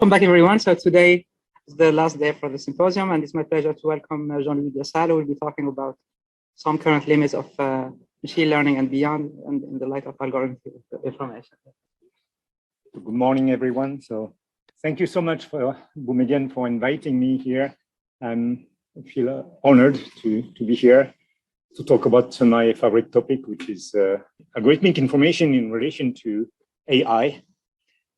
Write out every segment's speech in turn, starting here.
Welcome back, everyone. So today is the last day for the symposium, and it's my pleasure to welcome Jean-Louis Dessalles, who will be talking about some current limits of machine learning and beyond, and in the light of algorithmic information. Good morning, everyone. So thank you so much for Boumediene for inviting me here. I feel honored to be here to talk about my favorite topic, which is algorithmic information in relation to AI.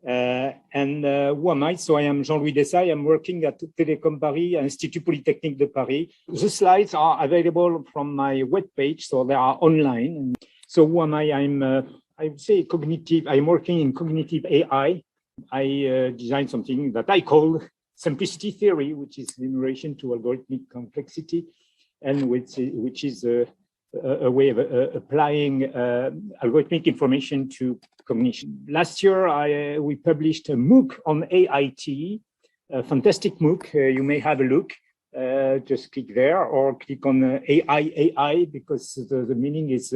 Who am I? So I am Jean-Louis Dessalles. I'm working at Télécom Paris, Institut Polytechnique de Paris. The slides are available from my webpage, so they are online. So who am I? I would say cognitive. I'm working in cognitive AI. I designed something that I call simplicity theory, which is in relation to algorithmic complexity, and which is a way of applying algorithmic information to cognition. Last year, we published a MOOC on AIT, a fantastic MOOC. You may have a look. Just click there or click on AI because the meaning is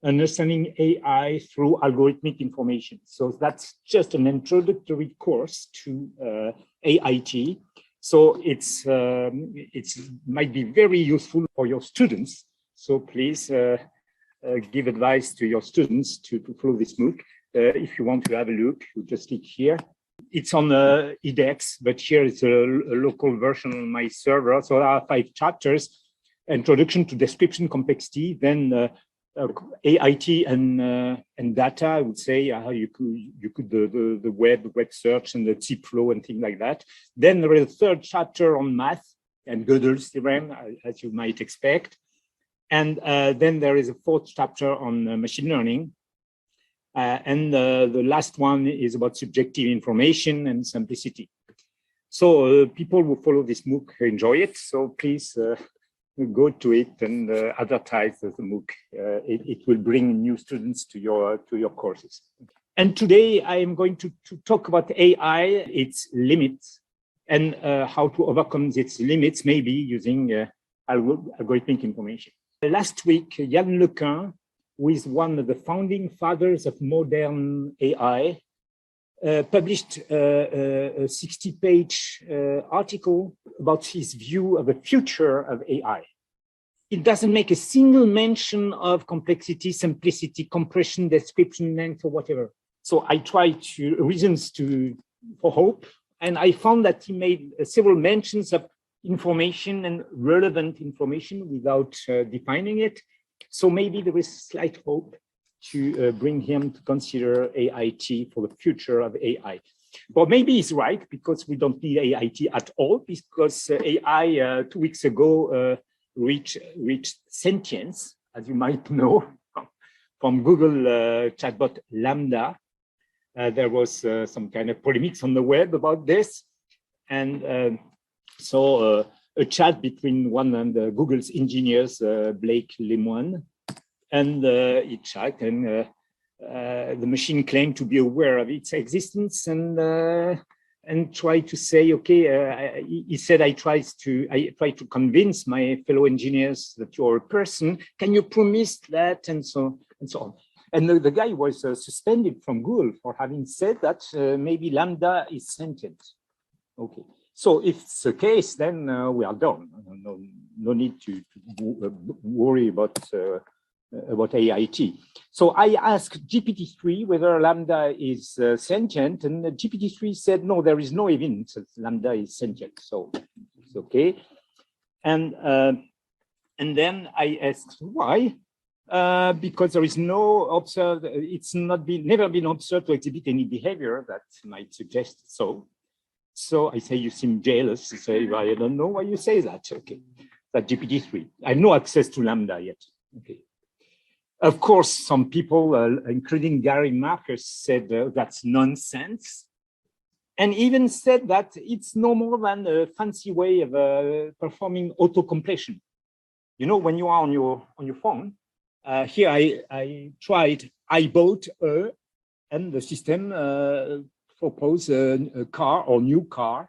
understanding AI through algorithmic information. So that's just an introductory course to AIT. So it might be very useful for your students. So please give advice to your students to follow this MOOC. If you want to have a look, you just click here. It's on edX, but here it's a local version on my server. So there are 5 chapters: introduction to description complexity, then AIT and data. I would say how you could the web search and the tip flow and things like that. Then there is a 3rd chapter on math and Gödel's theorem, as you might expect. And then there is a 4th chapter on machine learning. And the last one is about subjective information and simplicity. So people who follow this MOOC enjoy it. So please go to it and advertise the MOOC. It will bring new students to your courses. And today I am going to talk about AI, its limits, and how to overcome its limits, maybe using algorithmic information. Last week, Yann Lequin, who is one of the founding fathers of modern AI, published a 60-page article about his view of the future of AI. It doesn't make a single mention of complexity, simplicity, compression, description, length, or whatever. So I tried reasons for hope, and I found that he made several mentions of information and relevant information without defining it. So maybe there is slight hope to bring him to consider AIT for the future of AI. But maybe he's right, because we don't need AIT at all, because AI 2 weeks ago reached sentience, as you might know, from Google chatbot Lambda. There was some kind of polemics on the web about this. And so a chat between one and Google's engineers, Blake Lemoine, and it chat, and the machine claimed to be aware of its existence and tried to say, okay, he said, I tried to convince my fellow engineers that you're a person. Can you promise that? And so on. And the guy was suspended from Google for having said that maybe Lambda is sentient. Okay. So if it's the case, then we are done. No need to worry about AIT. So I asked GPT-3 whether Lambda is sentient, and GPT-3 said, no, there is no evidence that Lambda is sentient. So it's okay. And then I asked why. Because there is no observed, it's never been observed to exhibit any behavior that might suggest so. So I say, you seem jealous. I say, well, I don't know why you say that. Okay, that GPT-3. I have no access to Lambda yet. Okay. Of course, some people, including Gary Marcus, said that's nonsense, and even said that it's no more than a fancy way of performing auto-completion. You know, when you are on your phone, here I tried, I bought and the system propose a car or new car.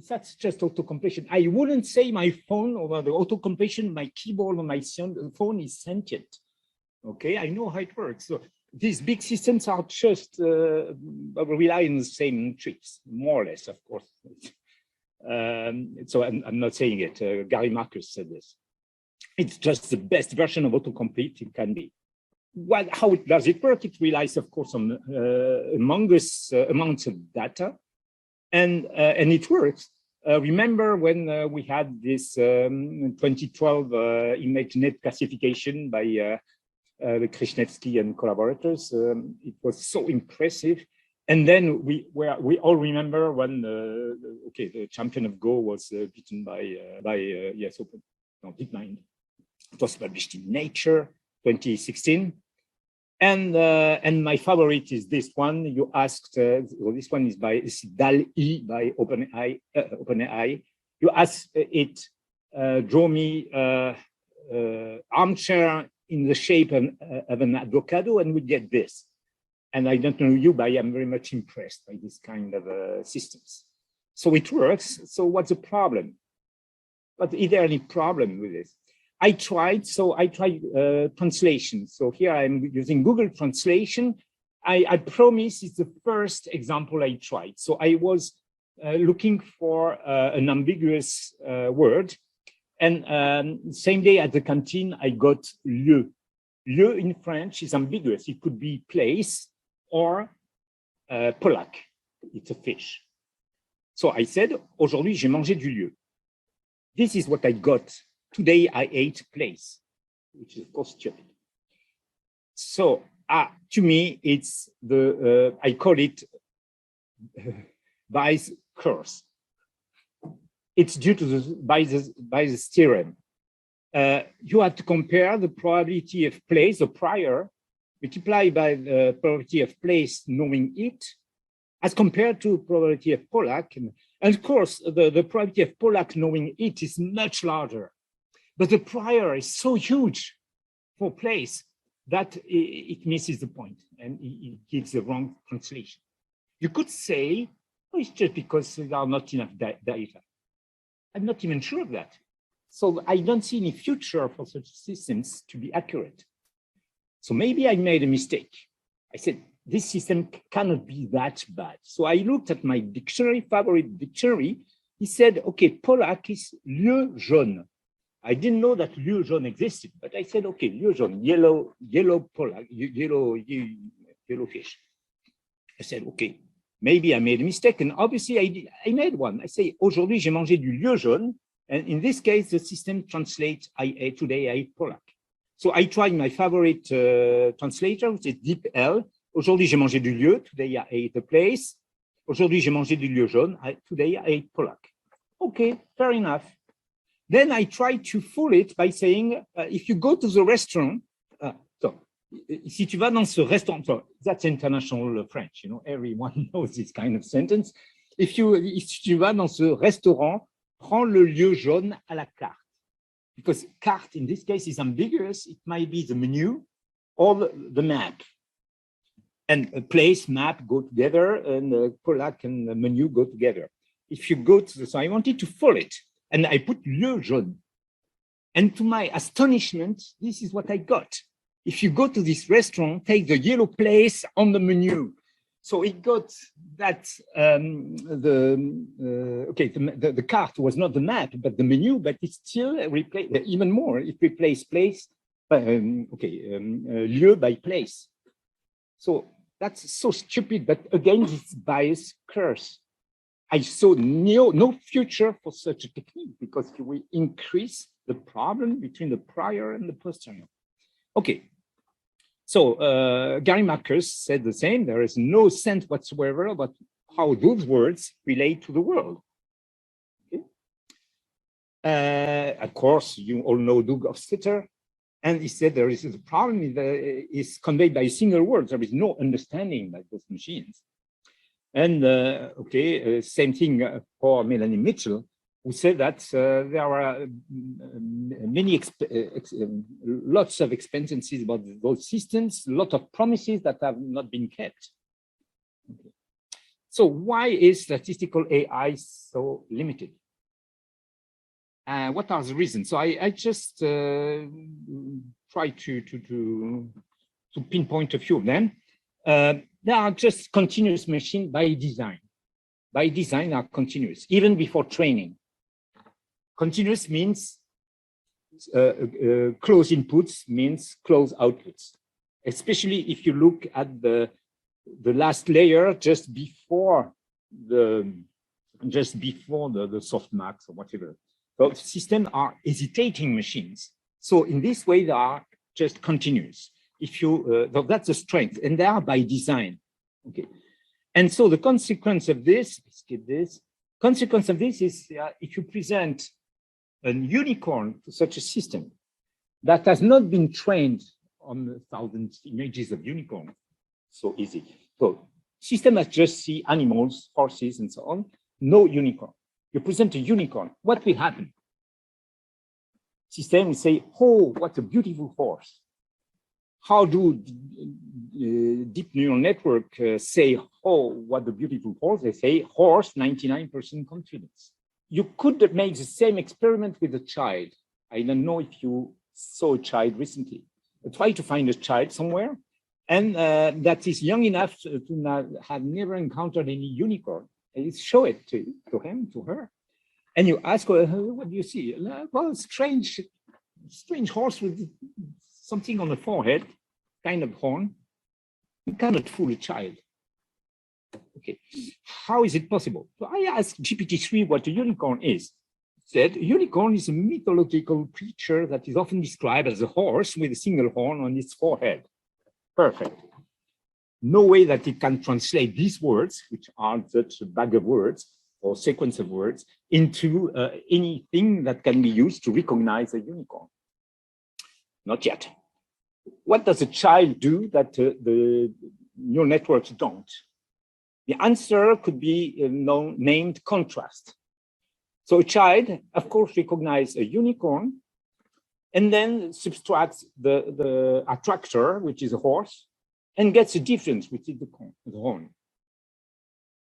That's just auto-completion. I wouldn't say my phone or the auto-completion, my keyboard on my phone is sentient. Okay, I know how it works. So these big systems are just rely on the same tricks, more or less, of course. So I'm not saying it. Gary Marcus said this. It's just the best version of autocomplete it can be. How does it work? It relies, of course, on humongous amounts of data, and it works. Remember when we had this 2012 ImageNet classification by Krishnevsky and collaborators? It was so impressive. And then we all remember when the champion of Go was beaten by DeepMind. It was published in Nature 2016. And my favorite is this one. You asked, this one is by DALL-E by OpenAI. You asked it, draw me armchair in the shape of an avocado, and we get this. And I don't know you, but I am very much impressed by this kind of systems. So it works. So what's the problem? But is there any problem with this? I tried translation. So here I'm using Google Translation. I promise it's the first example I tried. So I was looking for an ambiguous word. And same day at the canteen, I got lieu. Lieu in French is ambiguous. It could be place or Polak. It's a fish. So I said, aujourd'hui, j'ai mangé du lieu. This is what I got. Today I ate place, which is of course stupid. So to me, it's I call it Bayes' curse. It's due to the Bayes' theorem. You have to compare the probability of place, the prior, multiplied by the probability of place knowing it, as compared to probability of Polak. And of course, the probability of Polak knowing it is much larger. But the prior is so huge for place that it misses the point and it gives the wrong translation. You could say, oh, it's just because there are not enough data. I'm not even sure of that. So I don't see any future for such systems to be accurate. So maybe I made a mistake. I said, this system cannot be that bad. So I looked at my dictionary, favorite dictionary. He said, okay, Polak is lieu jaune. I didn't know that lieu jaune existed, but I said, okay, lieu jaune, yellow Polak, yellow fish. I said, okay, maybe I made a mistake, and obviously I made one. I say, aujourd'hui, j'ai mangé du lieu jaune, and in this case, the system translates, today I ate Polak. So I tried my favorite translator, which is DeepL. Aujourd'hui, j'ai mangé du lieu, today I ate a place. Aujourd'hui, j'ai mangé du lieu jaune, today I ate Polak. Okay, fair enough. Then I tried to fool it by saying, if you go to the restaurant, si tu vas dans ce restaurant, so that's international French, you know, everyone knows this kind of sentence. If tu vas dans ce restaurant, prends le lieu jaune à la carte. Because carte, in this case, is ambiguous. It might be the menu or the map. And a place, map go together, and Polak and the menu go together. If you go to so I wanted to fool it. And I put lieu jaune. And to my astonishment, this is what I got. If you go to this restaurant, take the yellow place on the menu. So it got that, the cart was not the map, but the menu, but it still replaced, even more, it replaced place, lieu by place. So that's so stupid, but again, it's Bayes' curse. I saw no future for such a technique because it will increase the problem between the prior and the posterior. Okay, so Gary Marcus said the same. There is no sense whatsoever about how those words relate to the world. Okay. Of course, you all know Doug Hofstetter, and he said there is a problem is conveyed by a single word. There is no understanding by those machines. And same thing for Melanie Mitchell, who said that there are lots of expectancies about those systems, a lot of promises that have not been kept. Okay. So why is statistical AI so limited? What are the reasons? So I just try to to pinpoint a few of them. They are just continuous machine by design. By design are continuous, even before training. Continuous means close inputs means close outputs, especially if you look at the last layer just before the softmax or whatever. So systems are hesitating machines. So in this way, they are just continuous. If you, that's the strength, and they are by design. Okay, and so the consequence of this, consequence of this is if you present a unicorn to such a system that has not been trained on thousands of images of unicorn, so easy. So system has just see animals, horses, and so on. No unicorn. You present a unicorn. What will happen? System will say, "Oh, what a beautiful horse." How do deep neural network say, "Oh, what a beautiful horse"? They say, "Horse, 99% confidence." You could make the same experiment with a child. I don't know if you saw a child recently. Try to find a child somewhere, and that is young enough to have never encountered any unicorn. And you show it to him, to her, and you ask her, "What do you see?" "Well, strange horse with something on the forehead, kind of horn." You cannot fool a child. Okay, how is it possible? So I asked GPT-3 what a unicorn is. It said, a unicorn is a mythological creature that is often described as a horse with a single horn on its forehead. Perfect. No way that it can translate these words, which are such a bag of words or sequence of words, into anything that can be used to recognize a unicorn. Not yet. What does a child do that the neural networks don't? The answer could be named contrast. So a child, of course, recognizes a unicorn and then subtracts the attractor, which is a horse, and gets a difference, which is the horn.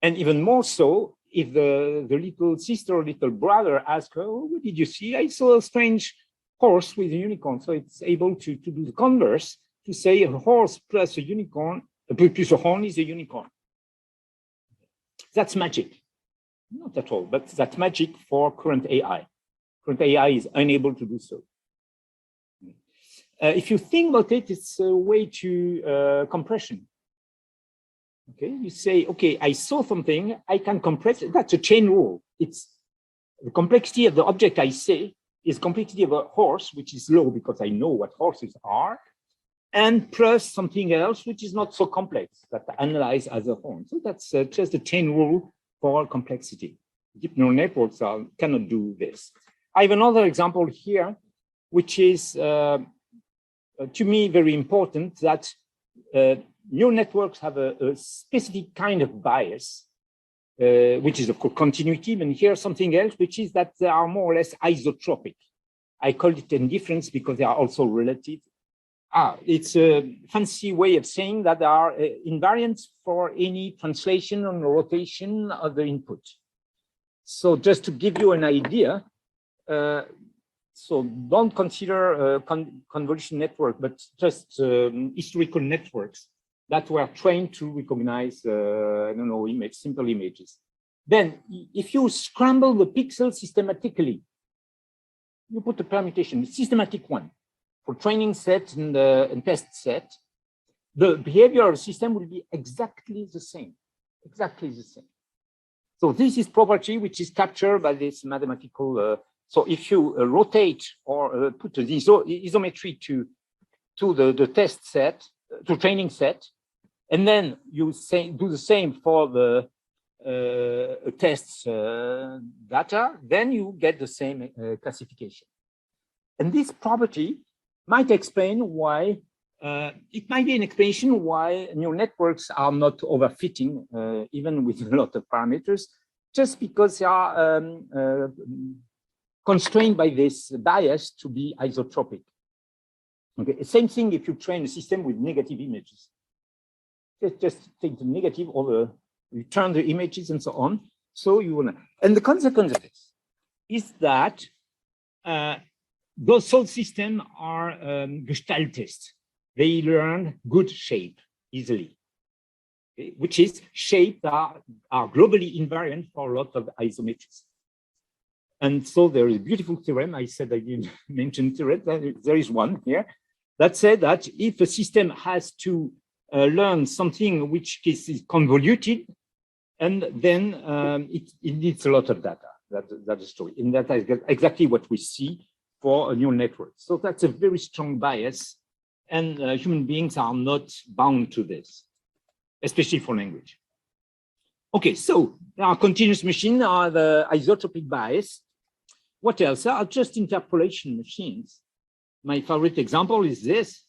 And even more so, if the little sister or little brother asks her, "Oh, what did you see?" "I saw a strange horse with a unicorn." So it's able to do the converse, to say a horse plus a unicorn, plus a horn is a unicorn. That's magic. Not at all, but that's magic for current AI. Current AI is unable to do so. If you think about it, it's a way to compression. Okay, you say, okay, I saw something, I can compress it. That's a chain rule. It's the complexity of the object I say is complexity of a horse, which is low because I know what horses are, and plus something else, which is not so complex, that I analyze as a horn. So that's just a chain rule for complexity. Deep neural networks cannot do this. I have another example here, which is, to me, very important, that neural networks have a specific kind of bias, which is, of course, continuity. And here's something else, which is that they are more or less isotropic. I call it indifference because they are also relative. It's a fancy way of saying that there are invariants for any translation and rotation of the input. So just to give you an idea, so don't consider convolution network, but just historical networks that were trained to recognize, I don't know, simple images. Then if you scramble the pixels systematically, you put a permutation, a systematic one, for training set and test set, the behavior of the system will be exactly the same, exactly the same. So this is property which is captured by this mathematical, so if you rotate or put the isometry to the test set, to training set, and then you do the same for the tests data, then you get the same classification. And this property might explain why, it might be an explanation why neural networks are not overfitting, even with a lot of parameters, just because they are constrained by this bias to be isotropic. Okay, same thing if you train a system with negative images. Just take the negative or return the images and so on. So you wanna, and the consequence of this is that those soul systems are gestaltist. they learn good shape easily, okay, which is shape that are globally invariant for a lot of isometries. And so there is a beautiful theorem. I said I didn't mention theorem. There is one here that said that if a system has to learn something which is convoluted, and then it needs a lot of data. That is true. And that is exactly what we see for a neural network. So that's a very strong bias. And human beings are not bound to this, especially for language. Okay, so our continuous machine are the isotropic bias. What else? Are just interpolation machines. My favorite example is this.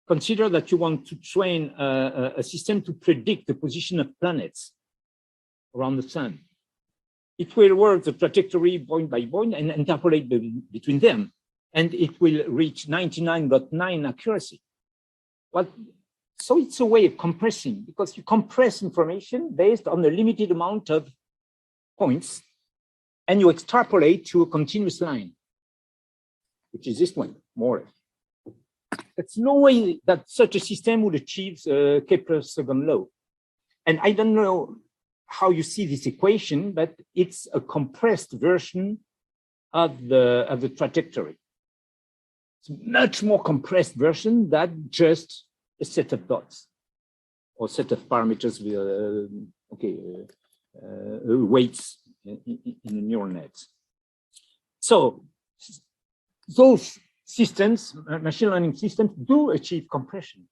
Consider that you want to train a system to predict the position of planets around the sun. It will work the trajectory point by point and interpolate between them, and it will reach 99.9 accuracy. Well, so it's a way of compressing, because you compress information based on a limited amount of points, and you extrapolate to a continuous line, which is this one, more or less. There's no way that such a system would achieve Kepler's second law. And I don't know how you see this equation, but it's a compressed version of the trajectory. It's a much more compressed version than just a set of dots or set of parameters with weights in a neural net. So those systems, machine learning systems, do achieve compression,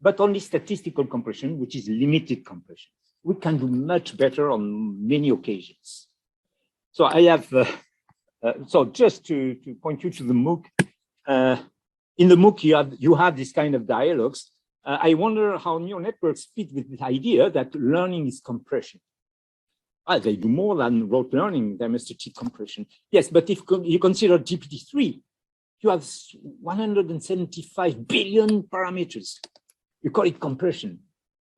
but only statistical compression, which is limited compression. We can do much better on many occasions. So I have, so just to point you to the MOOC, in the MOOC you have this kind of dialogues. I wonder how neural networks fit with this idea that learning is compression. They do more than rote learning, they must achieve compression. Yes, but if you consider GPT-3, you have 175 billion parameters. You call it compression.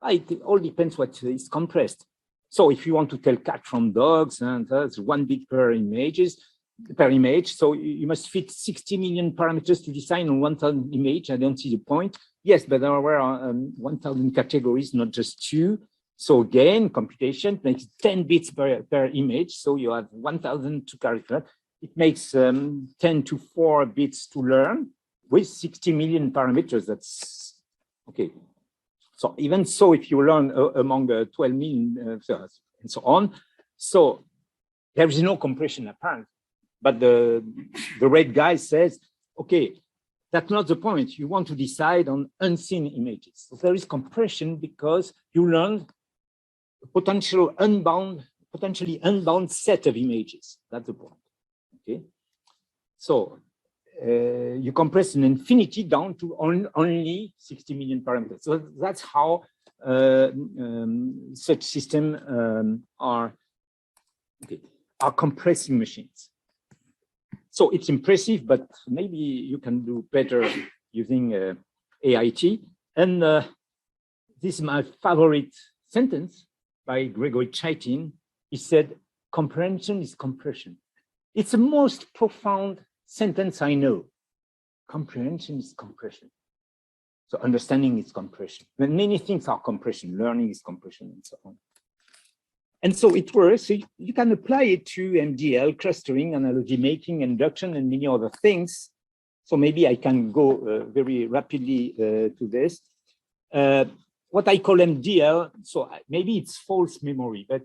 It all depends what is compressed. So if you want to tell cat from dogs, and that's 1 bit per image, so you must fit 60 million parameters to design on 1,000 image. I don't see the point. Yes, but there were 1,000 categories, not just 2. So again, computation makes 10 bits per image. So you have 1,000 to character. It makes 10 to 4 bits to learn with 60 million parameters. That's okay. So even so, if you learn among 12 million and so on, so there is no compression apparent. But the red guy says, okay, that's not the point. You want to decide on unseen images. So there is compression because you learn a potentially unbound set of images. That's the point. Okay, so you compress an infinity down to only 60 million parameters. So that's how such systems are compressing machines. So it's impressive, but maybe you can do better using AIT. And this is my favorite sentence by Gregory Chaitin. He said, "Comprehension is compression." It's the most profound sentence I know. Comprehension is compression. So understanding is compression. When many things are compression, learning is compression, and so on. And so it works. So you can apply it to MDL, clustering, analogy making, induction, and many other things. So maybe I can go very rapidly to this. What I call MDL, so maybe it's false memory, but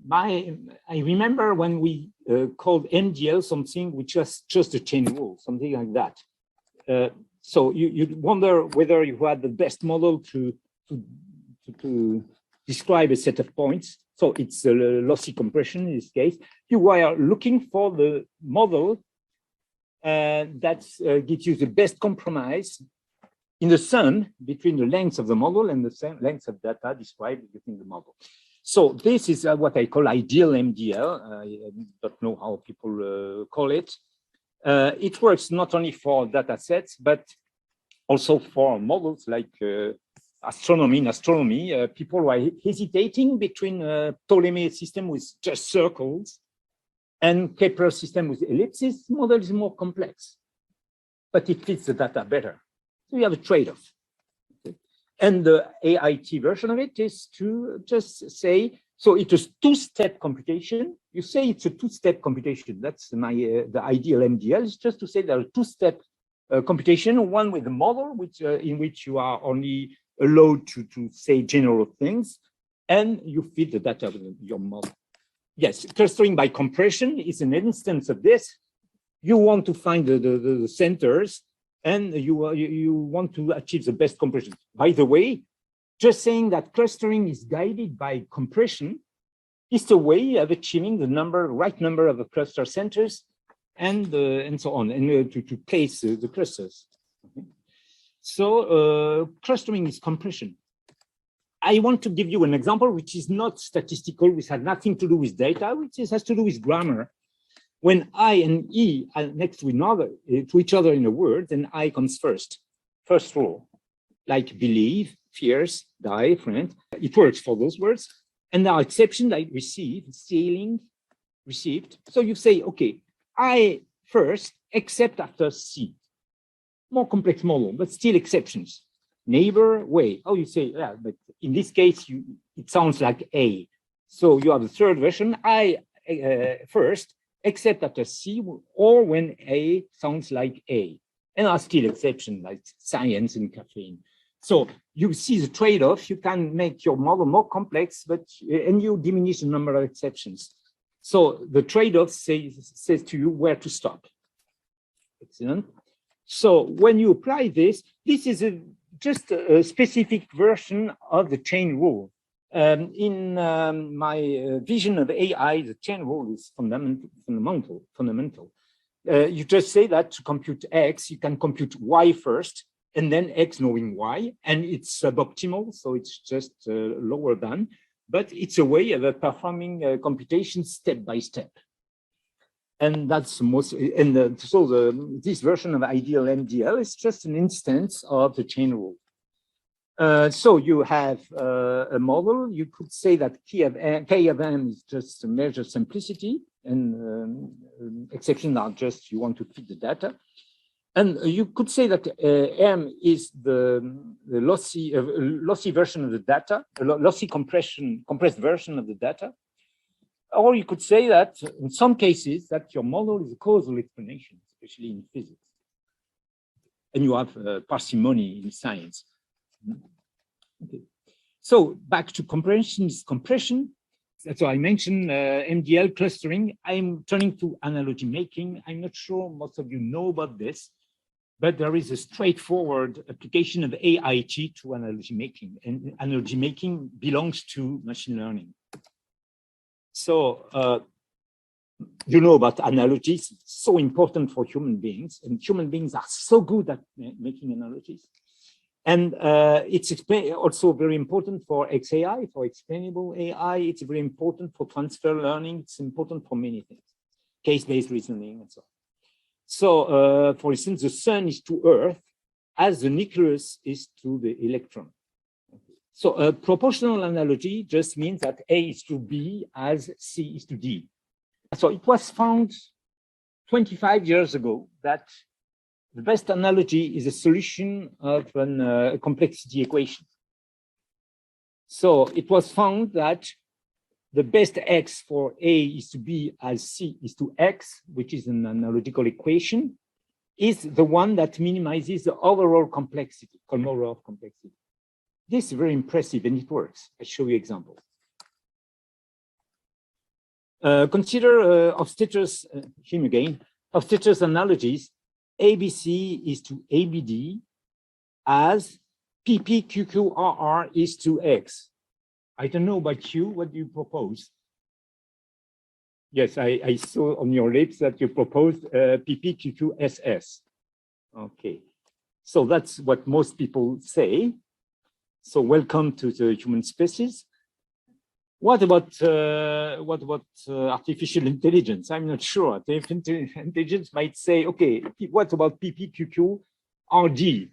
I remember when we called MDL something which was just a chain rule, something like that. So you wonder whether you had the best model to describe a set of points. So it's a lossy compression in this case. You are looking for the model that gives you the best compromise in the sum between the length of the model and the same length of data described within the model. So this is what I call ideal MDL. I don't know how people call it. It works not only for data sets, but also for models like astronomy. In astronomy, people were hesitating between Ptolemy system with just circles and Kepler system with ellipses. The model is more complex. but it fits the data better. So you have a trade-off. Okay. And the AIT version of it is to just say, so it's a two-step computation. You say it's a two-step computation. That's my the ideal MDL is just to say there are two-step computation, one with a model, which in which you are only allowed to say general things, and you feed the data with your model. Yes, clustering by compression is an instance of this. You want to find the centers, and you want to achieve the best compression. By the way, just saying that clustering is guided by compression is a way of achieving the right number of the cluster centers and so on, and to place the clusters. Okay. So clustering is compression. I want to give you an example which is not statistical, which has nothing to do with data, which has to do with grammar. When I and E are next to each other in a word, then I comes first rule, like believe, fierce, die, friend. It works for those words. And there are exceptions like receive, stealing, received. So you say, okay, I first, except after C. More complex model, but still exceptions. Neighbor, way. Oh, you say, yeah, but in this case, it sounds like A. So you have the third version, I first, except after C, or when A sounds like A. And there are still exceptions like science and caffeine. So you see the trade-off. You can make your model more complex, and you diminish the number of exceptions. So the trade-off says to you where to stop. Excellent. So when you apply this, this is just a specific version of the chain rule. In my vision of AI, the chain rule is fundamental. You just say that to compute X, you can compute Y first, and then X knowing Y, and it's suboptimal, so it's just lower than, but it's a way of performing computation step by step. And that's most, and so this version of ideal MDL is just an instance of the chain rule. So you have a model. You could say that K of M is just a measure simplicity, and exceptions are just you want to fit the data. And you could say that M is the lossy version of the data, lossy compressed version of the data. Or you could say that in some cases that your model is a causal explanation, especially in physics. And you have parsimony in science. Okay. So back to compression is compression. So I mentioned MDL clustering. I'm turning to analogy making. I'm not sure most of you know about this, but there is a straightforward application of AIT to analogy making, and analogy making belongs to machine learning. So you know about analogies. It's so important for human beings, and human beings are so good at making analogies. And it's also very important for XAI, for explainable AI. It's very important for transfer learning. It's important for many things, case-based reasoning and so on. So, for instance, the sun is to Earth as the nucleus is to the electron. So a proportional analogy just means that A is to B as C is to D. So it was found 25 years ago that the best analogy is a solution of a complexity equation. So it was found that the best X for A is to B as C is to X, which is an analogical equation, is the one that minimizes the overall complexity, Kolmogorov complexity. This is very impressive, and it works. I'll show you examples. Consider Hofstadter's, him again, Hofstadter's analogies. ABC is to ABD as PPQQRR is to X. I don't know about you, what do you propose? Yes, I saw on your lips that you proposed PPQQSS. Okay, so that's what most people say. So welcome to the human species. What about artificial intelligence? I'm not sure. Artificial intelligence might say, okay, what about PPQQRD?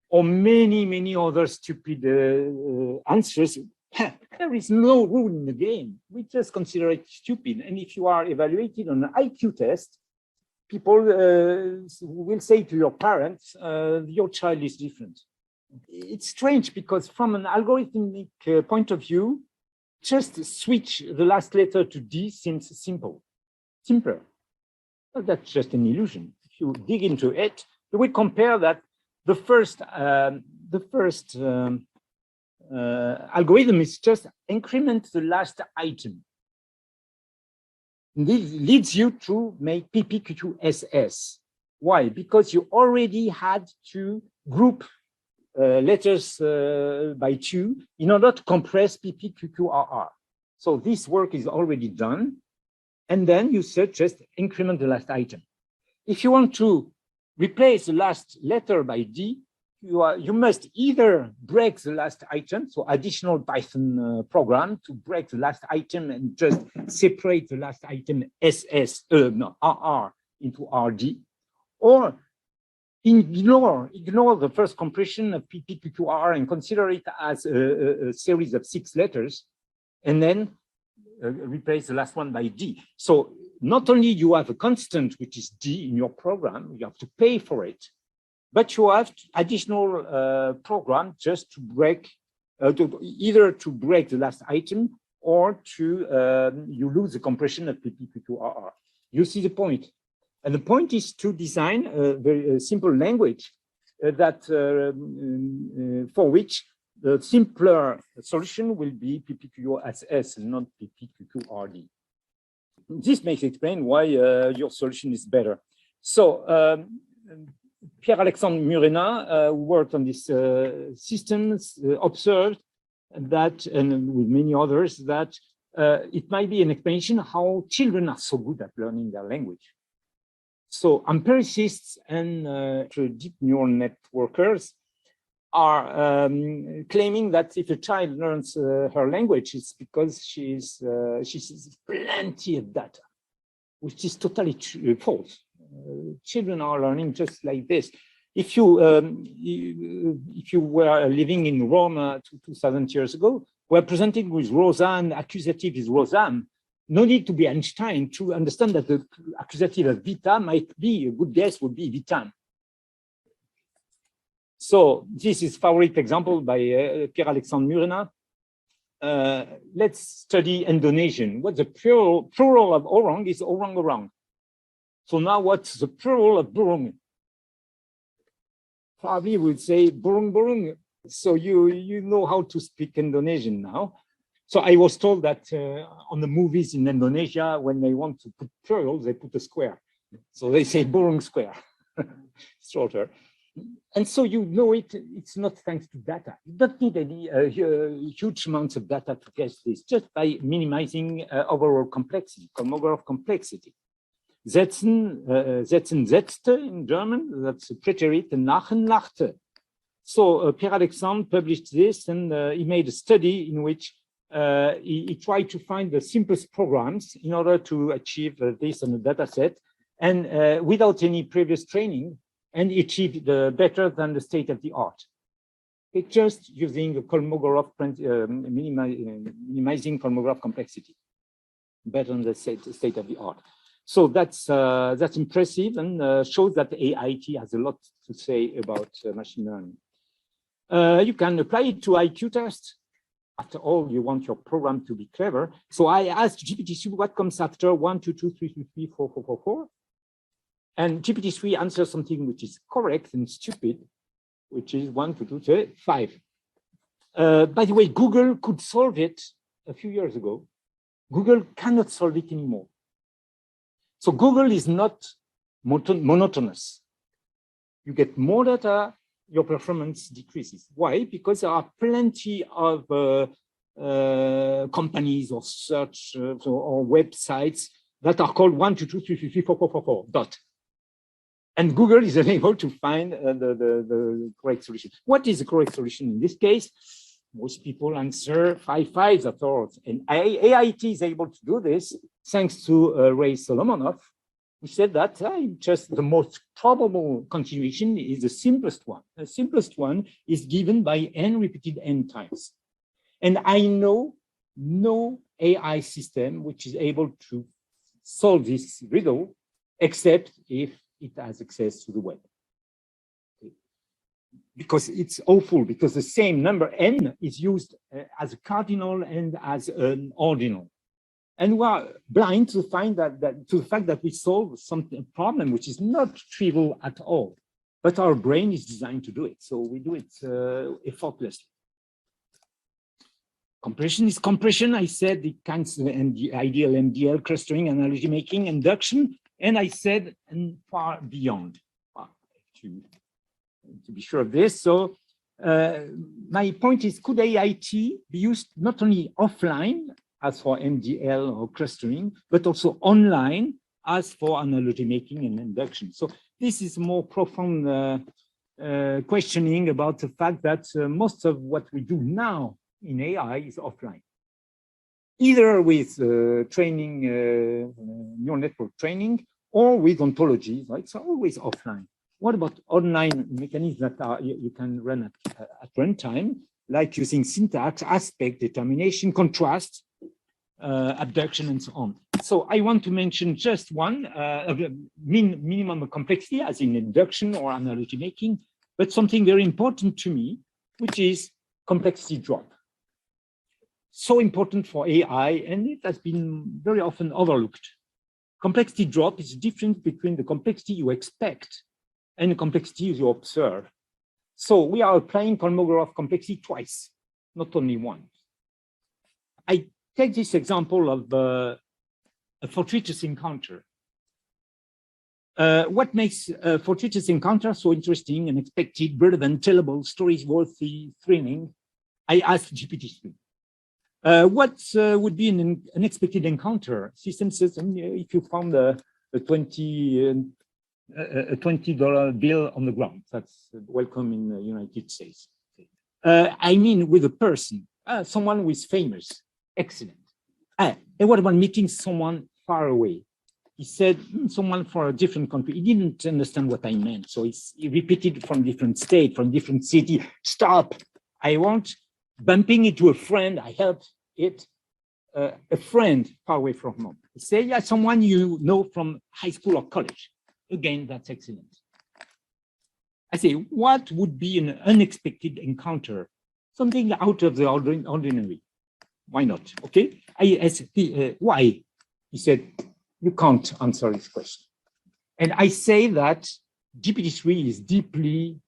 Or many other stupid answers. There is no rule in the game. We just consider it stupid. And if you are evaluated on an IQ test, people will say to your parents, your child is different. It's strange because from an algorithmic point of view, just switch the last letter to D seems simpler. Well, that's just an illusion. If you dig into it, you will compare that the first algorithm is just increment the last item. This leads you to make PPQQSS. Why? Because you already had to group letters by 2 in order to compress PPQQRR. So this work is already done. And then you just increment the last item. If you want to replace the last letter by D, you must either break the last item, so additional Python program to break the last item and just separate the last item RR into RD, or ignore the first compression of PPQQR and consider it as a series of 6 letters, and then replace the last one by D. So not only you have a constant, which is D in your program, you have to pay for it, but you have additional program just to break, either to break the last item or to, you lose the compression of PPQQRR. You see the point. And the point is to design a very simple language that for which the simpler solution will be PPQSS and not PPQRD. This makes explain why your solution is better. So Pierre-Alexandre Murena, who worked on this systems, observed that, and with many others, that it might be an explanation how children are so good at learning their language. So empiricists and deep neural networkers are claiming that if a child learns her language, it's because she sees plenty of data, which is totally false. Children are learning just like this. If you were living in Rome 2,000 years ago, were presented with Rosanne, accusative is Rosanne, no need to be Einstein to understand that the accusative of vita might be, a good guess would be vitam. So this is favorite example by Pierre-Alexandre Murena. Let's study Indonesian. What the plural of orang is orang-orang. So now what's the plural of burung? Probably would say burung-burung. So you know how to speak Indonesian now. So I was told that on the movies in Indonesia, when they want to put plurals, they put a square. So they say burung square, shorter. And so you know it's not thanks to data. You don't need any huge amounts of data to guess this, just by minimizing overall complexity, Kolmogorov complexity. Setzen, setzte in German, that's a preterite, and lachen, lachte. So Pierre-Alexandre published this, and he made a study in which he tried to find the simplest programs in order to achieve this on a data set, and without any previous training, and he achieved better than the state of the art. It's just using the Kolmogorov, minimizing Kolmogorov complexity, better than the state of the art. So that's impressive and shows that AIT has a lot to say about machine learning. You can apply it to IQ tests. After all, you want your program to be clever. So I asked GPT-3 what comes after 1, 2, 2, 3, 3, 3, 4, 4, 4, 4. And GPT-3 answers something which is correct and stupid, which is 1, 2, 2, 3, 5. By the way, Google could solve it a few years ago. Google cannot solve it anymore. So Google is not monotonous. You get more data, your performance decreases. Why? Because there are plenty of companies or search or websites that are called 1, 2, 2, 3, 3, 4, 4, 4, 4, dot. And Google is unable to find the correct solution. What is the correct solution in this case? Most people answer 5 5s at all. And AIT is able to do this thanks to Ray Solomonov, who said that just the most probable continuation is the simplest one. The simplest one is given by n repeated n times. And I know no AI system which is able to solve this riddle except if it has access to the web. Okay. Because it's awful, because the same number n is used as a cardinal and as an ordinal. And we are blind to find to the fact that we solve some problem which is not trivial at all, but our brain is designed to do it. So we do it effortlessly. Compression is compression. I said it counts the ideal MDL, clustering, analogy making, induction, and I said and far beyond. To be sure of this, so my point is, could AIT be used not only offline as for MDL or clustering, but also online as for analogy making and induction? So this is more profound questioning about the fact that most of what we do now in AI is offline, either with training, neural network training, or with ontologies, right? It's always offline. What about online mechanisms that you can run at runtime, like using syntax, aspect, determination, contrast, abduction, and so on? So I want to mention just one minimum complexity, as in induction or analogy making, but something very important to me, which is complexity drop. So important for AI, and it has been very often overlooked. Complexity drop is the difference between the complexity you expect and the complexity you observe. So we are applying Kolmogorov complexity twice, not only once. I take this example of a fortuitous encounter. What makes a fortuitous encounter so interesting, unexpected, relevant, tellable, stories worthy, thrilling? I asked GPT-3. What would be an unexpected encounter? System says, if you found a $20 bill on the ground, that's welcome in the United States. I mean, with a person, someone who is famous, excellent. And what about meeting someone far away? He said, someone for a different country. He didn't understand what I meant. So he repeated from different state, from different city. Stop, I want. Bumping into a friend, I helped it. A friend far away from home. Say, yeah, someone you know from high school or college. Again, that's excellent. I say, what would be an unexpected encounter? Something out of the ordinary. Why not? Okay. I asked, why? He said, you can't answer this question. And I say that GPT-3 is deeply,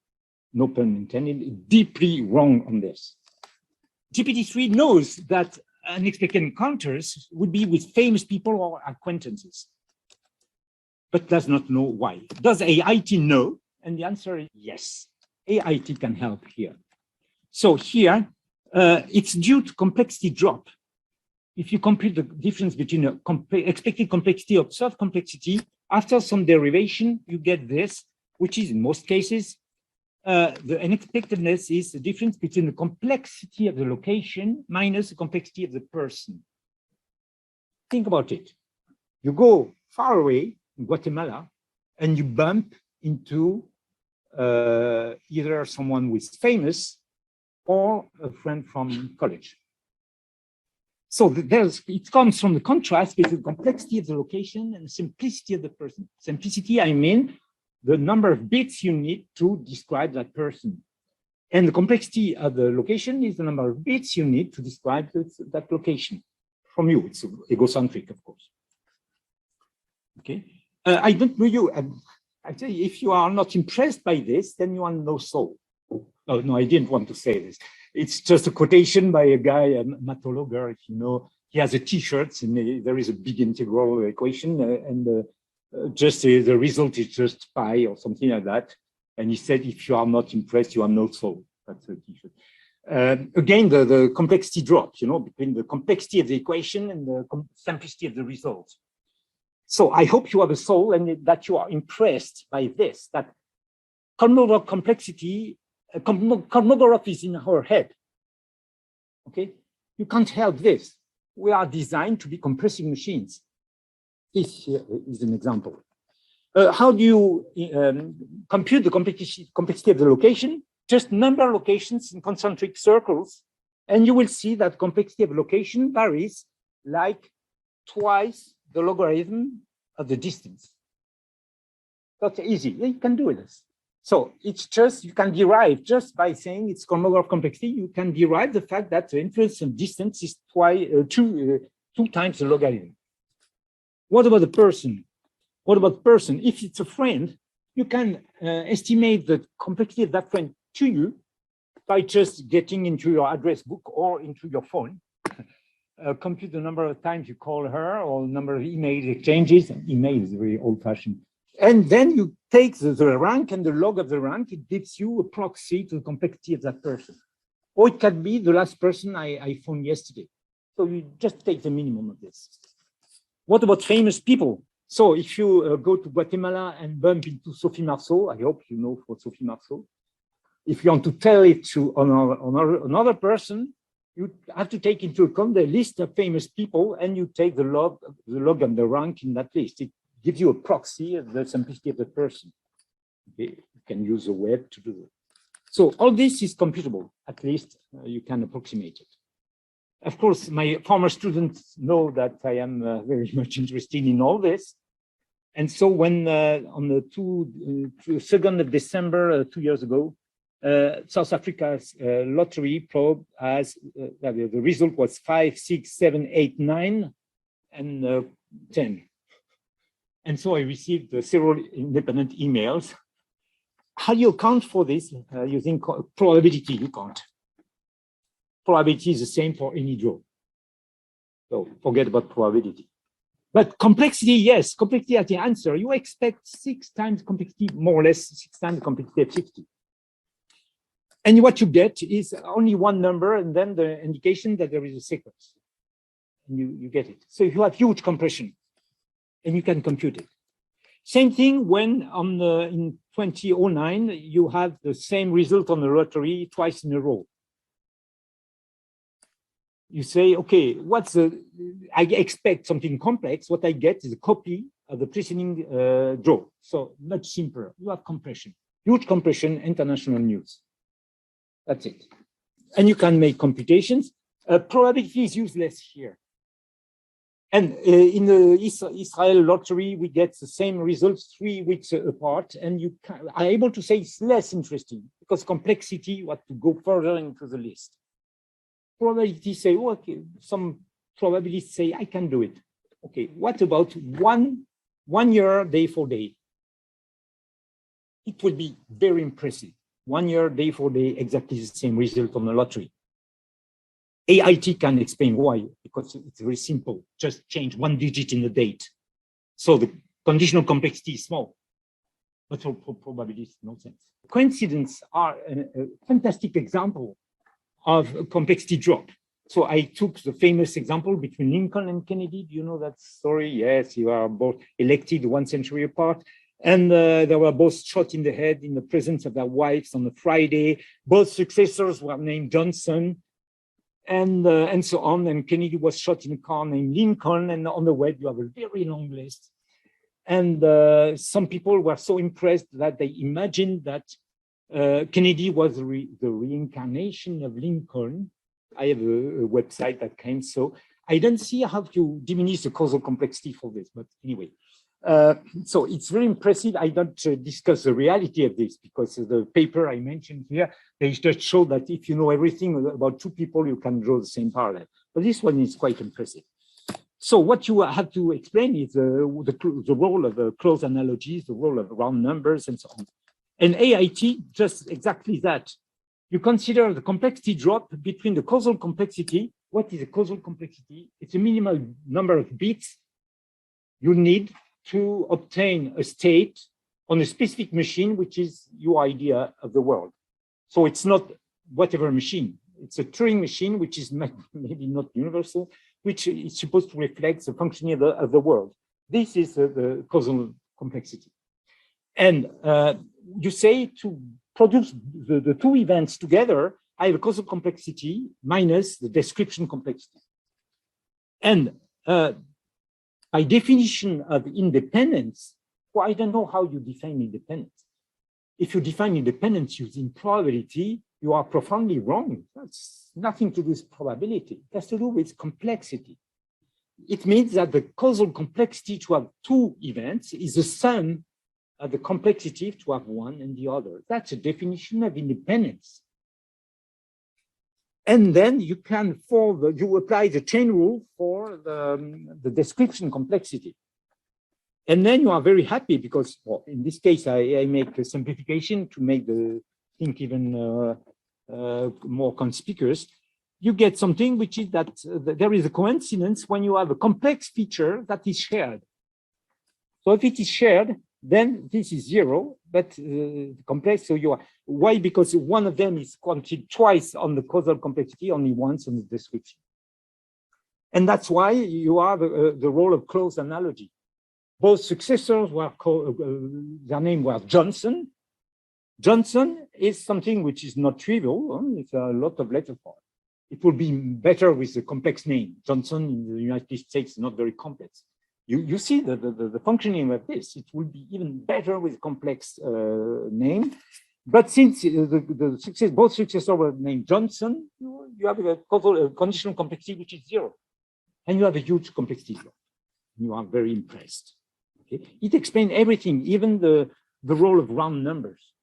no pun intended, deeply wrong on this. GPT-3 knows that unexpected encounters would be with famous people or acquaintances, but does not know why. Does AIT know? And the answer is yes. AIT can help here. So here, it's due to complexity drop. If you compute the difference between expected complexity, observed complexity, after some derivation, you get this, which is in most cases, the unexpectedness is the difference between the complexity of the location minus the complexity of the person. Think about it. You go far away in Guatemala and you bump into either someone who is famous or a friend from college. So it comes from the contrast between the complexity of the location and the simplicity of the person. Simplicity, I mean, the number of bits you need to describe that person. And the complexity of the location is the number of bits you need to describe that location. From you, it's egocentric, of course. Okay. I don't know you. Actually, if you are not impressed by this, then you are no soul. Oh, no, I didn't want to say this. It's just a quotation by a guy, a mathologer, if you know. He has a T-shirt, and there is a big integral equation, and just the result is just pi or something like that. And he said, if you are not impressed, you are no soul. That's a T-shirt. Again, the complexity drops, you know, between the complexity of the equation and the simplicity of the result. So I hope you have a soul and that you are impressed by this, that Kolmogorov complexity, Kolmogorov is in our head, okay? You can't help this. We are designed to be compressing machines. This here is an example. How do you compute the complexity of the location? Just number locations in concentric circles, and you will see that complexity of location varies like twice the logarithm of the distance. That's easy. You can do this. So it's just, you can derive just by saying it's cosmograph complexity, you can derive the fact that the influence and distance is two times the logarithm. What about the person? What about person? If it's a friend, you can estimate the complexity of that friend to you by just getting into your address book or into your phone. Compute the number of times you call her or number of email exchanges. Email is very old-fashioned. And then you take the rank and the log of the rank. It gives you a proxy to the complexity of that person. Or it can be the last person I phoned yesterday. So you just take the minimum of this. What about famous people? So if you go to Guatemala and bump into Sophie Marceau, I hope you know for Sophie Marceau. If you want to tell it to another person, you have to take into account the list of famous people, and you take the log and the rank in that list. It gives you a proxy of the simplicity of the person. Okay? You can use the web to do that. So all this is computable. At least you can approximate it. Of course, my former students know that I am very much interested in all this. And so when on the 2nd of December, 2 years ago, South Africa's lottery probe has, the result was 5, 6, 7, 8, 9, and 10. And so I received several independent emails. How do you account for this using probability? You can't. Probability is the same for any draw. So forget about probability. But complexity, yes, complexity as the answer. You expect 6 times complexity, more or less 6 times the complexity of 50. And what you get is only one number and then the indication that there is a sequence. And you get it. So you have huge compression and you can compute it. Same thing when in 2009, you have the same result on the lottery twice in a row. You say, okay, I expect something complex. What I get is a copy of the preceding draw. So much simpler. You have compression, huge compression, international news. That's it. And you can make computations. Probability is useless here. And in the Israel lottery, we get the same results 3 weeks apart. And you are able to say it's less interesting because complexity, you have to go further into the list. Probability say, oh, okay, some probabilists say, I can do it. Okay, what about one year, day for day? It would be very impressive. 1 year, day for day, exactly the same result on the lottery. AIT can explain why, because it's very simple. Just change 1 digit in the date. So the conditional complexity is small, but for probability, it's no sense. Coincidence are a fantastic example of a complexity drop. So I took the famous example between Lincoln and Kennedy. Do you know that story? Yes, you are both elected 1 century apart. And they were both shot in the head in the presence of their wives on a Friday. Both successors were named Johnson and so on. And Kennedy was shot in a car named Lincoln. And on the web, you have a very long list. And some people were so impressed that they imagined that Kennedy was the reincarnation of Lincoln. I have a website that came. So I don't see how to diminish the causal complexity for this. But anyway. So it's very impressive. I don't discuss the reality of this because the paper I mentioned here, they just show that if you know everything about 2 people, you can draw the same parallel. But this one is quite impressive. So what you have to explain is the role of close analogies, the role of round numbers, and so on. And AIT, just exactly that. You consider the complexity drop between the causal complexity. What is a causal complexity? It's a minimal number of bits you need to obtain a state on a specific machine, which is your idea of the world. So it's not whatever machine. It's a Turing machine, which is maybe not universal, which is supposed to reflect the functioning of the world. This is the causal complexity. And you say to produce the 2 events together, I have a causal complexity minus the description complexity. And by definition of independence, well, I don't know how you define independence. If you define independence using probability, you are profoundly wrong. That's nothing to do with probability. It has to do with complexity. It means that the causal complexity to have 2 events is the sum the complexity to have one and the other. That's a definition of independence. And then you can you apply the chain rule for the description complexity. And then you are very happy because, well, in this case, I make a simplification to make the thing even more conspicuous. You get something which is that there is a coincidence when you have a complex feature that is shared. So if it is shared, then this is zero, but complex. So you are, why? Because one of them is counted twice on the causal complexity, only once on the description. And that's why you have the role of close analogy. Both successors were their name was Johnson. Johnson is something which is not trivial. It's a lot of letter form. It will be better with a complex name. Johnson in the United States is not very complex. You see the functioning of this. It will be even better with a complex name. But since both successors were named Johnson, you have a conditional complexity which is zero. And you have a huge complexity. You are very impressed. Okay? It explains everything, even the role of round numbers.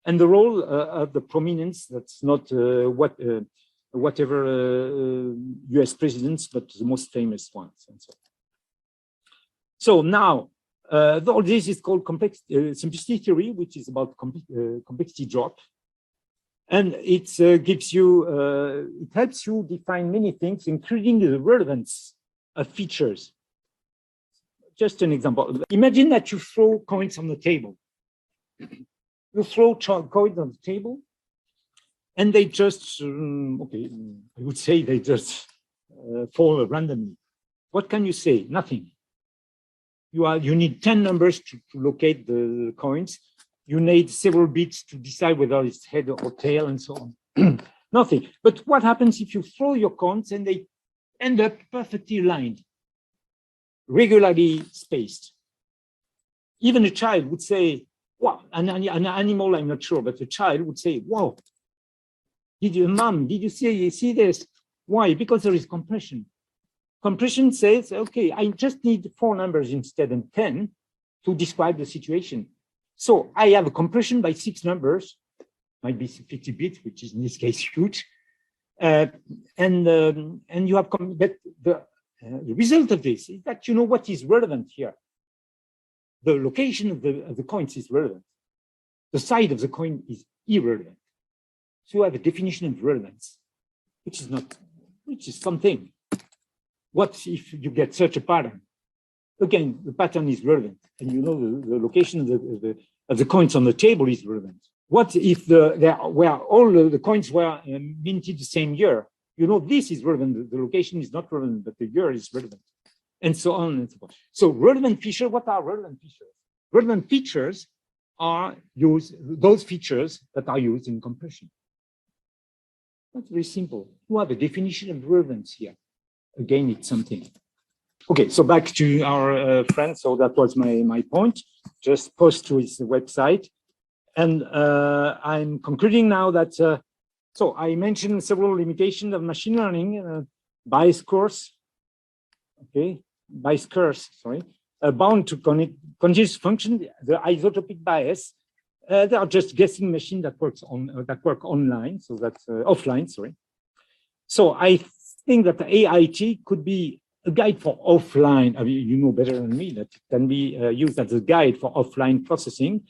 And the role of the prominence, that's not whatever US presidents, but the most famous ones. And so now, all this is called simplicity theory, which is about complexity drop. And it gives you, it helps you define many things, including the relevance of features. Just an example. Imagine that you throw coins on the table. You throw coins on the table, and they just, okay, I would say they just fall randomly. What can you say? Nothing. You need 10 numbers to locate the coins. You need several bits to decide whether it's head or tail and so on. Nothing. But what happens if you throw your coins and they end up perfectly aligned, regularly spaced? Even a child would say, wow, an animal, I'm not sure, but a child would say, wow, Mom, did you see this? Why? Because there is compression. Compression says, okay, I just need 4 numbers instead of 10 to describe the situation. So I have a compression by 6 numbers, might be 50 bits, which is in this case huge. And you have, but the result of this is that you know what is relevant here. The location of the coins is relevant. The side of the coin is irrelevant. So you have a definition of relevance, which is something. What if you get such a pattern? Again, the pattern is relevant, and you know the location of the coins on the table is relevant. What if all the coins were minted the same year? You know this is relevant. The location is not relevant, but the year is relevant, and so on and so forth. So relevant features. What are relevant features? Relevant features are those features that are used in compression. That's very simple. You have a definition of relevance here. Again, it's something. Okay, so back to our friend. So that was my point. Just post to his website. And I'm concluding now that, so I mentioned several limitations of machine learning, bias curse, okay, bias curse, sorry, bound to continuous function, the isotropic bias. They are just guessing machine that work online, so that's offline, sorry. So I think that the AIT could be a guide for offline. I mean, you know better than me that it can be used as a guide for offline processing.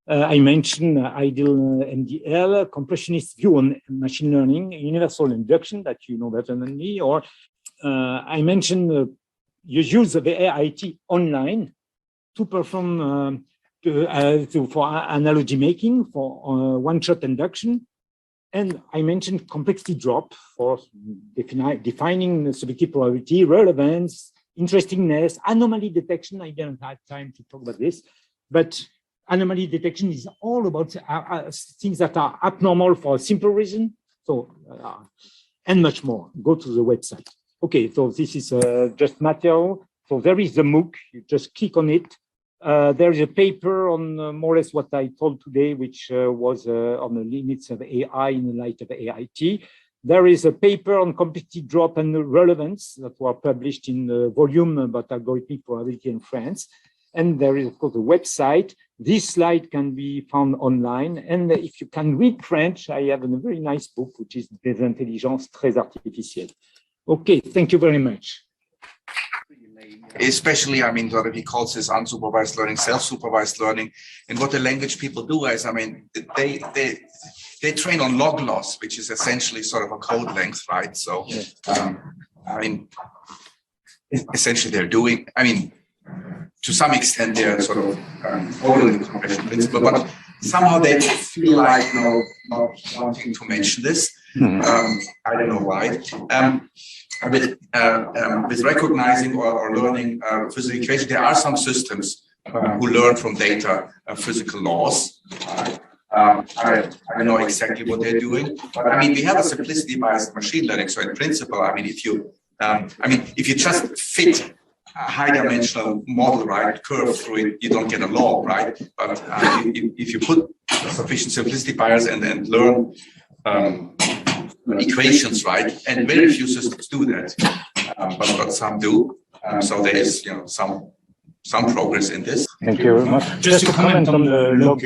I mentioned ideal MDL, compressionist view on machine learning, universal induction that you know better than me, or I mentioned you use the AIT online to perform for analogy making, for one-shot induction. And I mentioned complexity drop for defining subjective probability, relevance, interestingness, anomaly detection. I didn't have time to talk about this, but anomaly detection is all about things that are abnormal for a simple reason. So, and much more. Go to the website. Okay, so this is just material. So there is the MOOC. You just click on it. There is a paper on more or less what I told today, which was on the limits of AI in the light of AIT. There is a paper on complexity drop and relevance that were published in the volume about algorithmic probability in France. And there is, of course, a website This slide can be found online. And if you can read French, I have a very nice book, which is Des intelligences très artificielles. Okay, thank you very much. Especially, I mean, what he calls this unsupervised learning, self-supervised learning. And what the language people do is, I mean, they train on log loss, which is essentially sort of a code length, right? So, I mean, essentially they're doing, I mean, to some extent they're sort of following the compression principle, but somehow they feel like, you know, not wanting to mention this. I don't know why. With recognizing or learning physical equations, there are some systems who learn from data physical laws. I don't know exactly what they're doing, but I mean, we have a simplicity biased machine learning. So in principle, I mean, if you just fit a high-dimensional model, right, curve through it, you don't get a law, right? But if you put sufficient simplicity bias and learn equations, right, and very few systems do that, but some do. So there is, you know, some progress in this. Thank you very much. Just to comment on the log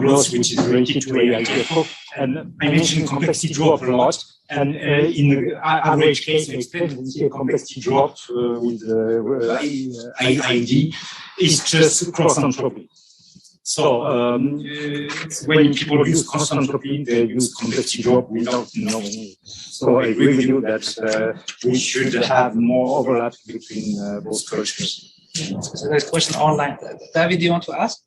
loss, which is related to AIT. And I mentioned complexity drop a lot. And in the average case, I explained the complexity drop with AIT is just cross-entropy. So when people use cross-entropy, they use complexity drop without knowing. So I agree with you that we should have more overlap between both cultures. So there's a question online. David, do you want to ask?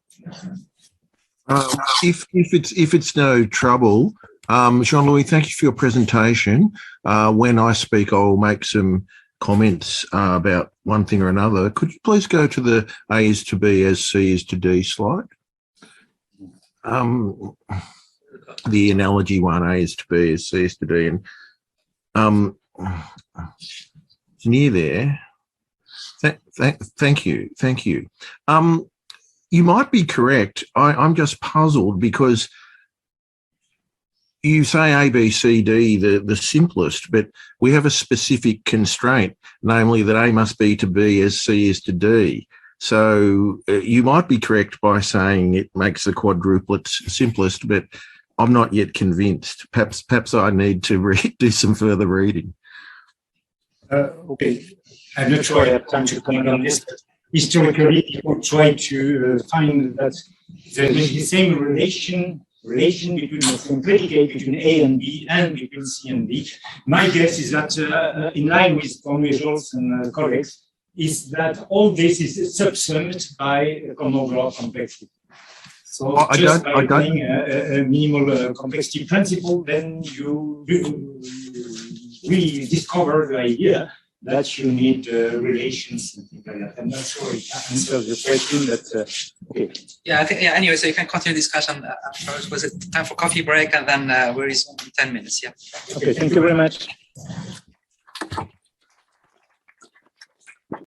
If it's no trouble, Jean-Louis, thank you for your presentation. When I speak, I'll make some comments about one thing or another. Could you please go to the A is to B as C is to D slide? The analogy one, A is to B as C is to D, and it's near there. Thank you. You might be correct. I'm just puzzled because you say A, B, C, D, the simplest, but we have a specific constraint, namely that A must be to B as C is to D. So you might be correct by saying it makes the quadruplets simplest, but I'm not yet convinced. Perhaps I need to do some further reading. Okay. I'm not sure I have time to comment on this, but historically, people try to find that there is the same relation between the same predicate between A and B and between C and D. My guess is that, in line with Conway Scholz and colleagues, is that all this is subsumed by common law complexity. So by applying a minimal complexity principle, then you really discover the idea that you need relations and things like that. I'm not sure it answers your question, but okay. Yeah, I think, yeah, anyway, so you can continue discussion afterwards. Was it time for coffee break? And then we're in 10 minutes, yeah. Okay, thank you very much.